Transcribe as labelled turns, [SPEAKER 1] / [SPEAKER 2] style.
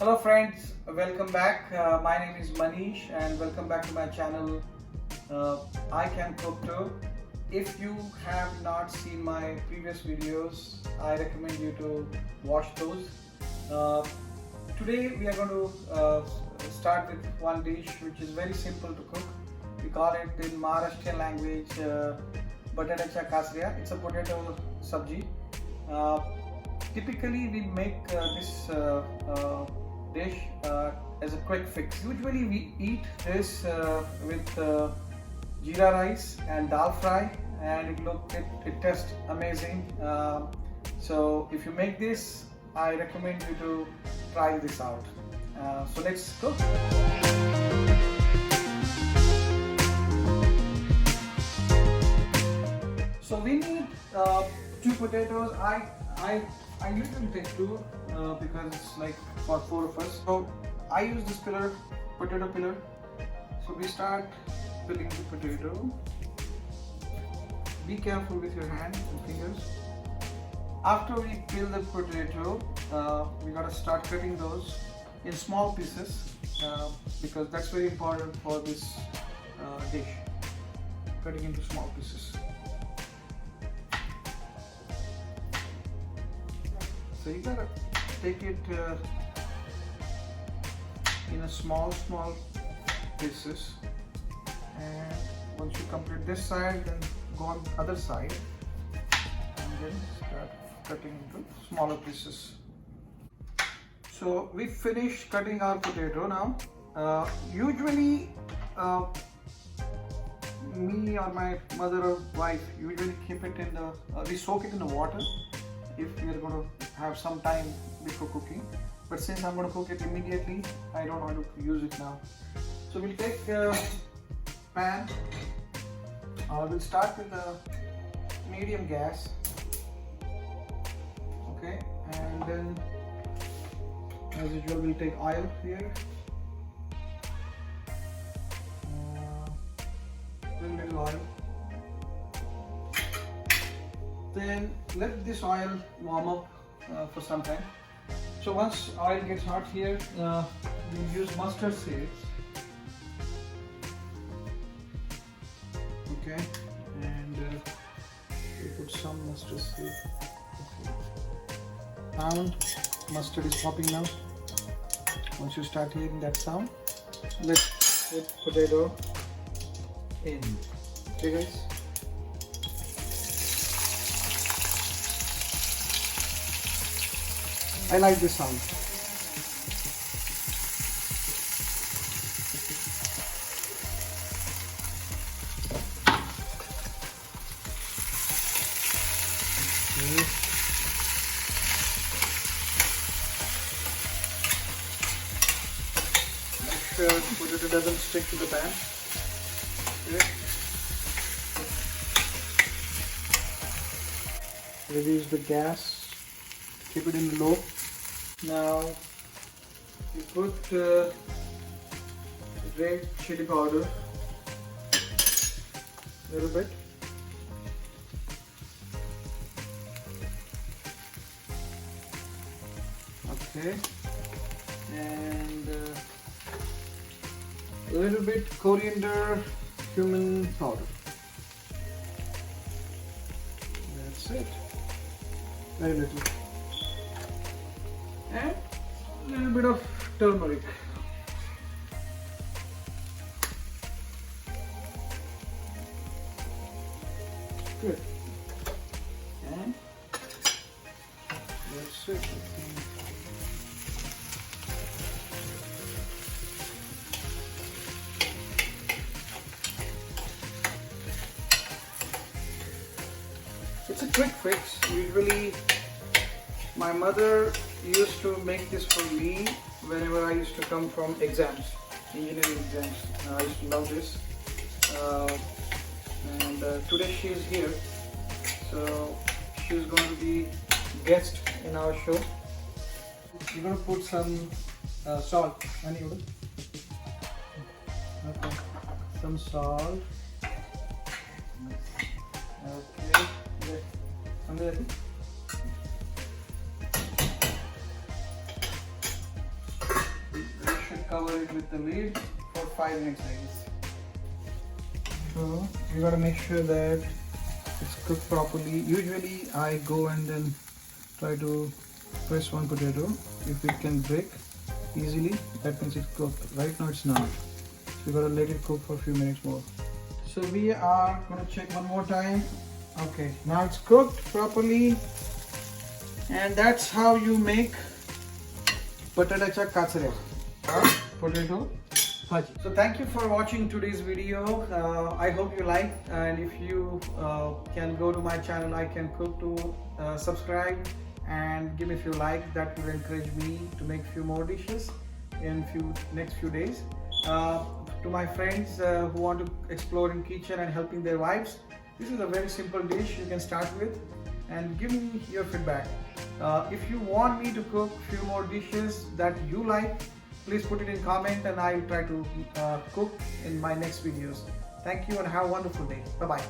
[SPEAKER 1] Hello friends, welcome back. My name is Manish and welcome back to my channel I Can Cook Too. If you have not seen my previous videos, I recommend you to watch those. Today we are going to start with one dish which is very simple to cook. We call it in Maharashtrian language Batatacha Kasriya. It's a potato sabji. Typically we make this dish as a quick fix. Usually we eat this with jeera rice and dal fry, and it tastes amazing. So if you make this, I recommend you to try this out. So let's go. So we need 2 potatoes. I usually take 2 because it's like for 4 of us. So I use this potato peeler. So we start peeling the potato. Be careful with your hand and fingers. After we peel the potato, we gotta start cutting those in small pieces because that's very important for this dish. Cutting into small pieces. So you gotta take it in a small pieces, and once you complete this side, then go on the other side and then start cutting into smaller pieces. So we finished cutting our potato now. Usually me or my mother or wife usually keep it in the we soak it in the water if we are going to have some time before cooking, but since I'm going to cook it immediately, I don't want to use it now. So we'll take a pan. We'll start with a medium gas, okay, and then as usual we'll take oil here, little oil. Then let this oil warm up for some time. So once oil gets hot here, we use mustard seeds. Okay, and we put some mustard seeds. Okay. Sound, mustard is popping now. Once you start hearing that sound, let's put potato in. Okay guys. I like this sound. Okay. Make sure the potato doesn't stick to the pan. Okay. Reduce the gas. Keep it in low. Now you put red chili powder, a little bit. Okay, and a little bit coriander, cumin powder. That's it. Very little. And a little bit of turmeric. Good. And that's it. It's a quick fix. Usually my mother used to make this for me whenever I used to come from exams, engineering exams. I used to love this. And today she is here, so she is going to be guest in our show. We're going to put some salt. Okay, some salt. Okay. cover it with the lid for 5 minutes, I guess. So you gotta make sure that it's cooked properly. Usually I go and then try to press one potato. If it can break easily, that means it's cooked. Right now it's not. So you gotta let it cook for a few minutes more. So we are gonna check one more time. Okay, now it's cooked properly. And that's how you make bataटाच्या काचऱ्या, potato bhaji. So thank you for watching today's video. I hope you liked, and if you can go to my channel I Can Cook to subscribe and give me a few likes. That will encourage me to make few more dishes in next few days. To my friends who want to explore in kitchen and helping their wives, this is a very simple dish you can start with, and give me your feedback. If you want me to cook few more dishes that you like, please put it in comment and I will try to cook in my next videos. Thank you and have a wonderful day. Bye bye.